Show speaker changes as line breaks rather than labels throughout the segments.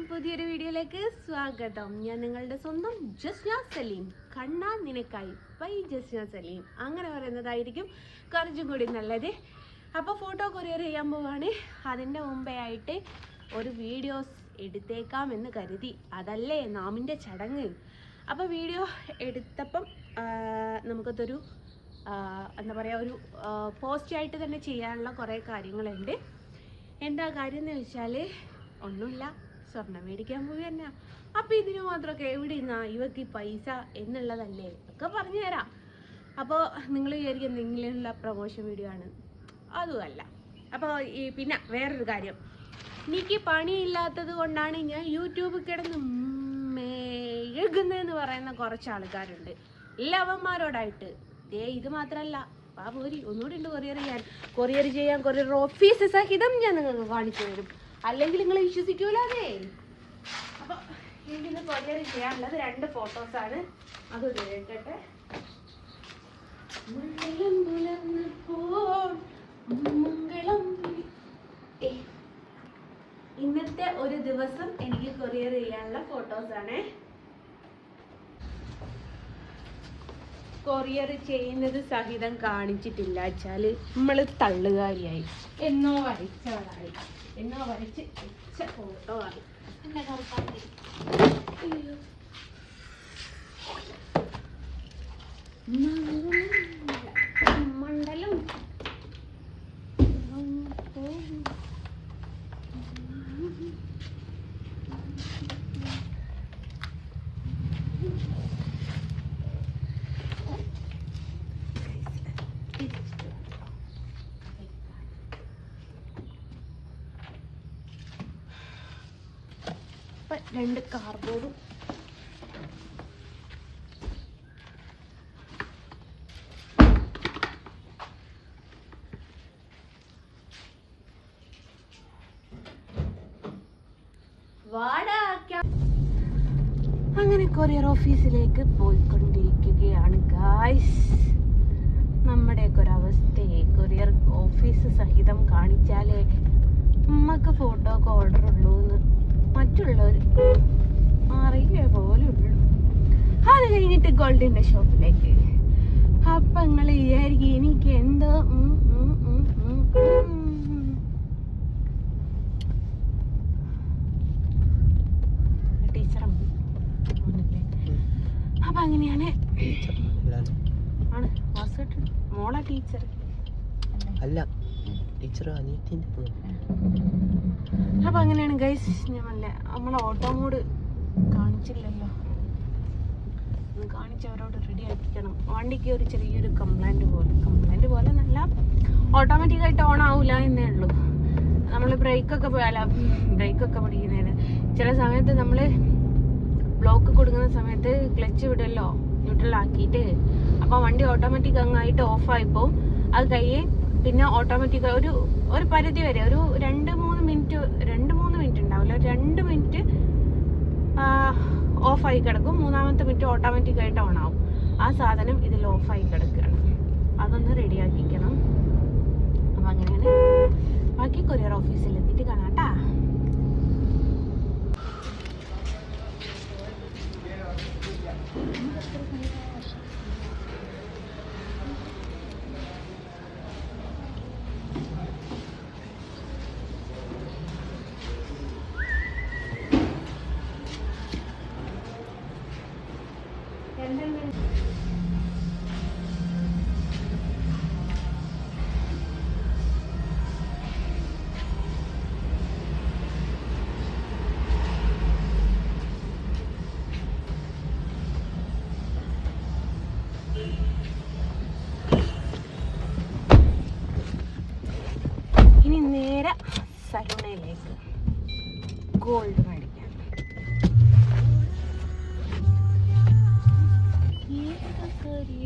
പുതിയൊരു വീഡിയോയിലേക്ക് സ്വാഗതം. ഞാൻ നിങ്ങളുടെ സ്വന്തം ജസ്ന സലീം. കണ്ണാൻ നിനക്കായി ബൈ ജസ്ന സലീം അങ്ങനെ പറയുന്നതായിരിക്കും കുറച്ചും കൂടി നല്ലത്. അപ്പോൾ ഫോട്ടോ കൊറിയർ ചെയ്യാൻ പോവാണ്. അതിൻ്റെ മുമ്പേ ആയിട്ട് ഒരു വീഡിയോസ് എടുത്തേക്കാം എന്ന് കരുതി. അതല്ലേ നാമിൻ്റെ ചടങ്ങ്. അപ്പോൾ വീഡിയോ എടുത്തപ്പം നമുക്കതൊരു എന്താ പറയുക, ഒരു പോസ്റ്റായിട്ട് തന്നെ ചെയ്യാനുള്ള കുറേ കാര്യങ്ങളുണ്ട്. എന്താ കാര്യം എന്ന് വെച്ചാൽ ഒന്നുമില്ല, സ്വർണം മേടിക്കാൻ പോയി തന്നെ. അപ്പോൾ ഇതിന് മാത്രമൊക്കെ എവിടെ നിന്നാ ഇവക്ക് ഈ പൈസ എന്നുള്ളതല്ലേ ഒക്കെ പറഞ്ഞു തരാം. അപ്പോൾ നിങ്ങൾ വിചാരിക്കും എന്തെങ്കിലുമുള്ള പ്രൊമോഷൻ വീഡിയോ ആണ്, അതുമല്ല. അപ്പോൾ പിന്നെ വേറൊരു കാര്യം, എനിക്ക് പണിയില്ലാത്തത് കൊണ്ടാണ് ഞാൻ യൂട്യൂബ് കിടന്ന് മെഴുകുന്നതെന്ന് പറയുന്ന കുറച്ച് ആൾക്കാരുണ്ട്. എല്ലാവന്മാരോടായിട്ട് ഇത് മാത്രമല്ല, പോരി ഒന്നുകൂടി ഉണ്ട് കൊറിയർ ചെയ്യാൻ കൊറിയർ ഓഫീസ് സഹിതം ഞാൻ നിങ്ങൾക്ക് കാണിച്ചു തരും. അല്ലെങ്കിൽ നിങ്ങൾ വിശ്വസിക്കൂലേ. അപ്പോൾ എനിക്കിന്ന് കൊറിയർ ചെയ്യാനുള്ളത് 2 ഫോട്ടോസാണ്. അത് കേൾക്കട്ടെ. ഇന്നത്തെ ഒരു ദിവസം എനിക്ക് കൊറിയർ ചെയ്യാനുള്ള ഫോട്ടോസാണ്. കൊറിയർ ചെയ്യുന്നത് സഹിതം കാണിച്ചിട്ടില്ല വെച്ചാൽ നമ്മൾ തള്ളുകാരിയായി. എന്നോ വരച്ചവളായി, എന്നോ വരച്ച് വെച്ച ഫോട്ടോ ആയി. എന്നെ കറുപ്പാക്കി മണ്ഡലം രണ്ട് കാർഡ്ബോർഡും അങ്ങനെ കൊറിയർ ഓഫീസിലേക്ക് പോയിക്കൊണ്ടിരിക്കുകയാണ് ഗായ്സ്. നമ്മുടെയൊക്കെ ഒരു അവസ്ഥയെ കൊറിയർ ഓഫീസ് സഹിതം കാണിച്ചാലേ നമുക്ക് ഫോട്ടോ ഒക്കെ ഓർഡർ ഉള്ളൂ എന്ന് മറ്റുള്ളവർ അറിയ പോലും ഉള്ളൂ. അത് കഴിഞ്ഞിട്ട് ഗോൾഡിൻ്റെ ഷോപ്പിലേക്ക്. അപ്പം നിങ്ങൾ വിചാരിക്കും എനിക്ക് എന്തോ ടീച്ചറും. അപ്പം അങ്ങനെയാണ് ആണ് വാസുട്ട് മോളെ ടീച്ചർ അല്ല, ടീച്ചർ അനിയത്തിൻ്റെ. അപ്പം അങ്ങനെയാണ് ഗൈസ്. ഞമ്മല്ലേ നമ്മളെ ഓട്ടോ മോഡ് കാണിച്ചില്ലല്ലോ, ഒന്ന് കാണിച്ചവരോട് റെഡി ആക്കിക്കണം. വണ്ടിക്ക് ഒരു ചെറിയൊരു കംപ്ലൈൻറ്റ് പോലെ നല്ല ഓട്ടോമാറ്റിക്കായിട്ട് ഓൺ ആവില്ല എന്നേ ഉള്ളൂ. നമ്മൾ ബ്രേക്കൊക്കെ പിടിക്കുന്നതിന് ചില സമയത്ത് നമ്മൾ ബ്ലോക്ക് കൊടുക്കുന്ന സമയത്ത് ക്ലച്ച് വിടല്ലോ ന്യൂട്രലാക്കിയിട്ട്. അപ്പോൾ വണ്ടി ഓട്ടോമാറ്റിക് അങ്ങായിട്ട് ഓഫായിപ്പോൾ അത് കഴിയേ പിന്നെ ഓട്ടോമാറ്റിക് ഒരു പരിധി വരെ ഒരു 2-3 മിനിറ്റ് ഉണ്ടാവില്ല, 2 മിനിറ്റ് ഓഫായി കിടക്കും. 3ാമത്തെ മിനിറ്റ് ഓട്ടോമാറ്റിക്കായിട്ട് ഓൺ ആവും. ആ സാധനം ഇതിൽ ഓഫായി കിടക്കുകയാണ്. അതൊന്ന് റെഡിയാക്കിക്കണം. അപ്പം അങ്ങനെയാണ്. ബാക്കി കൊറിയർ ഓഫീസിൽ എത്തിയിട്ട് കാണാം കേട്ടാ. ഇനി നേരെ സലൂണിലേക്ക് ഗോൾഡ് മേടിക്കാൻ.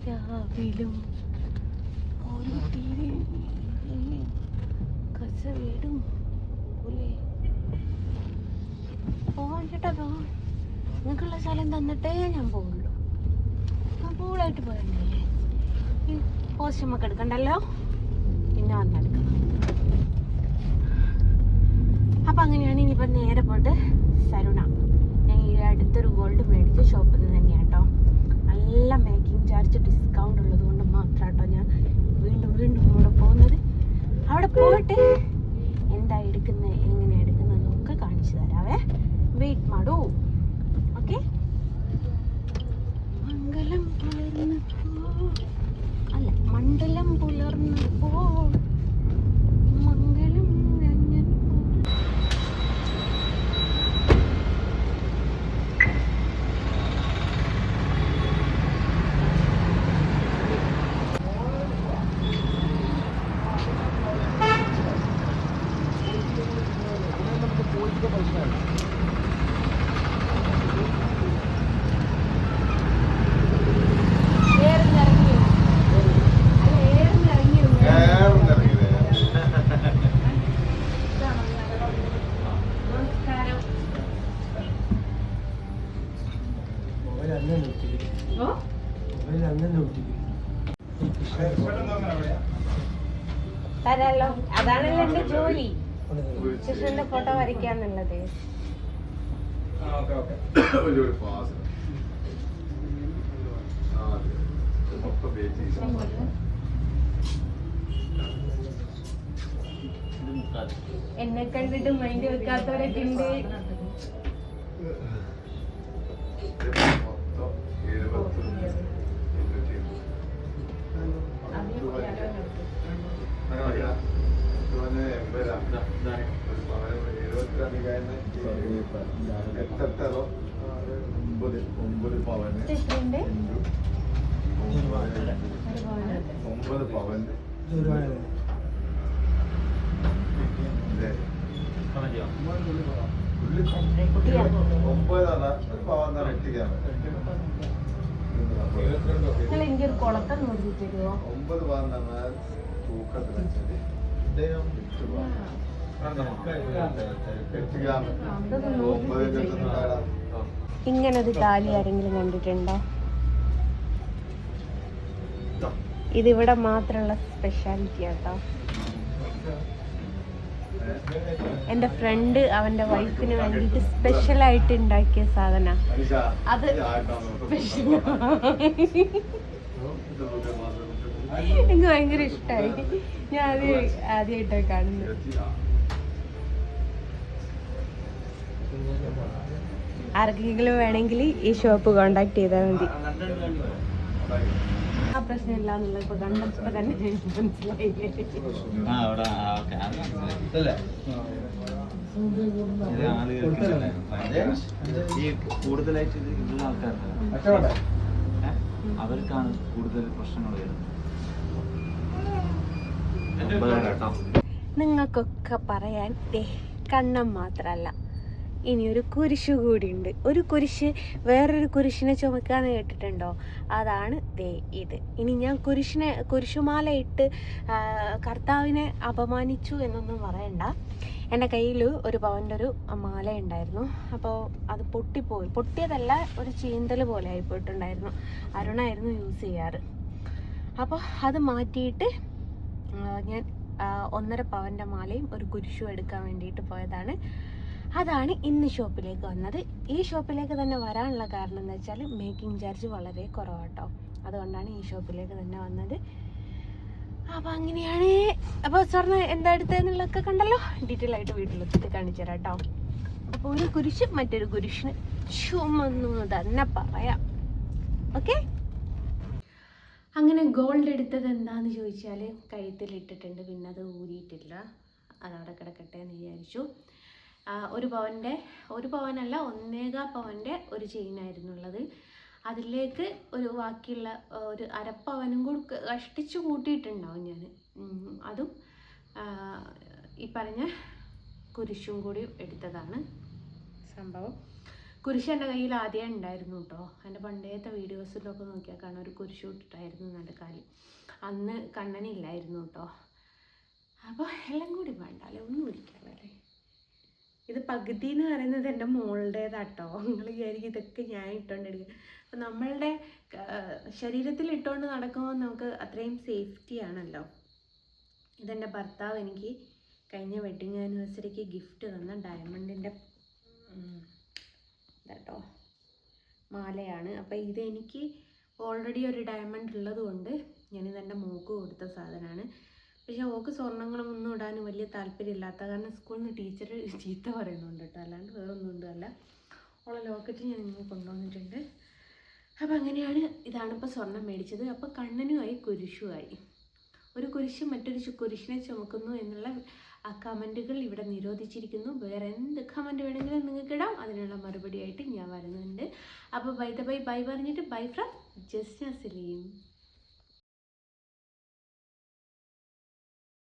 രാവിലും കസവേടും പോവാൻ ചേട്ടാ. നിങ്ങൾക്കുള്ള സ്ഥലം തന്നിട്ടേ ഞാൻ പോവുള്ളൂ. കൂളായിട്ട് പോയല്ലേ. ഈ പോസ്റ്റ് നമുക്ക് എടുക്കണ്ടല്ലോ, പിന്നെ വന്നെടുക്കണം. അപ്പം അങ്ങനെയാണ് ഇനിയിപ്പോൾ നേരെ പോയിട്ട് സരുണ. ഞാൻ ഈ അടുത്തൊരു ഗോൾഡ് മേടിച്ച ഷോപ്പിൽ നിന്ന് തന്നെയാണ് കേട്ടോ. നല്ല മേക്കിംഗ് ചാർജ് ഡിസ്കൗണ്ട് ഉള്ളത് കൊണ്ട് മാത്രം കേട്ടോ ഞാൻ വീണ്ടും വീണ്ടും അവിടെ പോകുന്നത്. അവിടെ പോയിട്ട് എന്താ എടുക്കുന്നത് എങ്ങനെയാണ് എടുക്കുന്നതെന്നൊക്കെ കാണിച്ചു തരാവേ. വെയിറ്റ് മാടൂ. ഓക്കെ. മംഗലം പുലർന്ന് അല്ല മണ്ഡലം പുലർന്ന് പോ മംഗലം തരാലോ. അതാണല്ലോ എന്റെ ജോലി, കൃഷ്ണന്റെ ഫോട്ടോ വരയ്ക്കാന്നുള്ളത്. എന്നെ കണ്ടിട്ട് മൈൻഡ് വെക്കാത്തവരൊക്കെ ഉണ്ട്. എനിക്കൊരു കുളക്കം നോക്കി തരുമോ?
9 പവൻ തന്നാൽ തൂക്കത്തിന്
ഇങ്ങനൊരു താലി ആരെങ്കിലും കണ്ടിട്ടുണ്ടോ? ഇതിവിടെ മാത്രമുള്ള സ്പെഷ്യാലിറ്റി ആട്ടോ. എൻ്റെ ഫ്രണ്ട് അവൻ്റെ വൈഫിന് വേണ്ടിയിട്ട് സ്പെഷ്യലായിട്ട് ഉണ്ടാക്കിയ സാധന. അത് എനിക്ക് ഭയങ്കര ഇഷ്ടമായി. ഞാൻ ആദ്യമായിട്ടാണ് കാണുന്നത്. ആർക്കെങ്കിലും വേണമെങ്കിൽ ഈ ഷോപ്പ് കോണ്ടാക്ട് ചെയ്താൽ മതി. ആ പ്രശ്നമില്ല എന്നുള്ളത് ഇപ്പൊ കണ്ടപ്പോ തന്നെ മനസ്സിലായില്ലേ.
കൂടുതലായിട്ട് ഉള്ള ആൾക്കാരുണ്ട്, അവർക്കാണ് കൂടുതൽ പ്രശ്നങ്ങൾ വരുന്നത്.
നിങ്ങൾക്കൊക്കെ പറയാൻ കണ്ണം മാത്രല്ല, ഇനിയൊരു കുരിശു കൂടി ഉണ്ട്. ഒരു കുരിശ് വേറൊരു കുരിശിനെ ചുമക്കാന്ന് കേട്ടിട്ടുണ്ടോ? അതാണ് ദേ ഇത്. ഇനി ഞാൻ കുരിശുമാല ഇട്ട് കർത്താവിനെ അപമാനിച്ചു എന്നൊന്നും പറയണ്ട. എൻ്റെ കയ്യിൽ ഒരു പവൻ്റെ ഒരു മാല ഉണ്ടായിരുന്നു. അപ്പോൾ അത് പൊട്ടിയതല്ല, ഒരു ചീന്തൽ പോലെ ആയിപ്പോയിട്ടുണ്ടായിരുന്നു. അരുണായിരുന്നു യൂസ് ചെയ്യാറ്. അപ്പോൾ അത് മാറ്റിയിട്ട് ഞാൻ 1.5 പവൻ്റെ മാലയും ഒരു കുരിശും എടുക്കാൻ വേണ്ടിയിട്ട് പോയതാണ്. അതാണ് ഇന്ന് ഷോപ്പിലേക്ക് വന്നത്. ഈ ഷോപ്പിലേക്ക് തന്നെ വരാനുള്ള കാരണം എന്ന് വെച്ചാൽ മേക്കിംഗ് ചാർജ് വളരെ കുറവാട്ടോ. അതുകൊണ്ടാണ് ഈ ഷോപ്പിലേക്ക് തന്നെ വന്നത്. അപ്പോൾ അങ്ങനെയാണ്. അപ്പോൾ സ്വർണ്ണ എന്താ എടുത്തതെന്നുള്ളതൊക്കെ കണ്ടല്ലോ. ഡീറ്റെയിൽ ആയിട്ട് വീട്ടിലെത്തി കാണിച്ചു തരാം കേട്ടോ. അപ്പോൾ ഒരു കുരിശ് മറ്റൊരു കുരിശിന് ചുമന്നു തന്നെ പറയാം. ഓക്കെ. അങ്ങനെ ഗോൾഡ് എടുത്തത് എന്താണെന്ന് ചോദിച്ചാൽ കഴുത്തിലിട്ടിട്ടുണ്ട്, പിന്നെ അത് ഊരിയിട്ടില്ല. അതവിടെ കിടക്കട്ടെ എന്ന് വിചാരിച്ചു. ഒരു പവനല്ല 1.25 പവൻ്റെ ഒരു ചെയിനായിരുന്നു ഉള്ളത്. അതിലേക്ക് ഒരു ബാക്കിയുള്ള ഒരു 1/2 പവനും കൂടി കഷ്ടിച്ച് കൂട്ടിയിട്ടുണ്ടാവും ഞാൻ. അതും ഈ പറഞ്ഞ കുരിശും കൂടി എടുത്തതാണ് സംഭവം. കുരിശ് എൻ്റെ കയ്യിൽ ആദ്യം ഉണ്ടായിരുന്നു കേട്ടോ. എൻ്റെ പണ്ടത്തെ വീഡിയോസിലൊക്കെ നോക്കിയാൽ കാണാൻ ഒരു കുരിശ് ഇട്ടിട്ടായിരുന്നു നടുക്കാലി. അന്ന് കണ്ണനില്ലായിരുന്നു കേട്ടോ. അപ്പോൾ എല്ലാം കൂടി വേണ്ടല്ലേ, ഒന്നും ഇരിക്കാമല്ലേ. ഇത് പകുതി എന്ന് പറയുന്നത് എൻ്റെ മോളുടേതാട്ടോ. നിങ്ങൾ വിചാരിക്കും ഇതൊക്കെ ഞാൻ ഇട്ടുകൊണ്ടിരിക്കും. അപ്പം നമ്മളുടെ ശരീരത്തിൽ ഇട്ടുകൊണ്ട് നടക്കുമ്പോൾ നമുക്ക് അത്രയും സേഫ്റ്റി ആണല്ലോ. ഇതെൻ്റെ ഭർത്താവ് എനിക്ക് കഴിഞ്ഞ വെഡിങ് ആനിവേഴ്സറിക്ക് ഗിഫ്റ്റ് തന്ന ഡയമണ്ടിൻ്റെ ഇതാട്ടോ മാലയാണ്. അപ്പോൾ ഇതെനിക്ക് ഓൾറെഡി ഒരു ഡയമണ്ട് ഉള്ളത് കൊണ്ട് ഞാനിതെൻ്റെ മോക്ക് കൊടുത്ത സാധനമാണ്. പക്ഷേ ഓക്ക് സ്വർണ്ണങ്ങളൊന്നും ഇടാൻ വലിയ താല്പര്യമില്ലാത്ത കാരണം സ്കൂളിൽ നിന്ന് ടീച്ചർ ചീത്ത പറയുന്നുണ്ട് കേട്ടോ, അല്ലാണ്ട് വേറൊന്നും ഉണ്ടല്ല. ഓളെ ലോക്കറ്റ് ഞാൻ ഇങ്ങനെ കൊണ്ടുവന്നിട്ടുണ്ട്. അപ്പോൾ അങ്ങനെയാണ്, ഇതാണിപ്പോൾ സ്വർണം മേടിച്ചത്. അപ്പോൾ കണ്ണനുമായി കുരിശുമായി. ഒരു കുരിശ് മറ്റൊരു കുരിശിനെ ചുമക്കുന്നു എന്നുള്ള ആ കമൻറ്റുകൾ ഇവിടെ നിരോധിച്ചിരിക്കുന്നു. വേറെ എന്ത് കമൻറ്റ് വേണമെങ്കിലും നിങ്ങൾക്ക് ഇടാം, അതിനുള്ള മറുപടിയായിട്ട് ഞാൻ വരുന്നുണ്ട്. അപ്പോൾ ബൈ പറഞ്ഞിട്ട് ബൈ ഫ്രം ജസ്ന സലീം.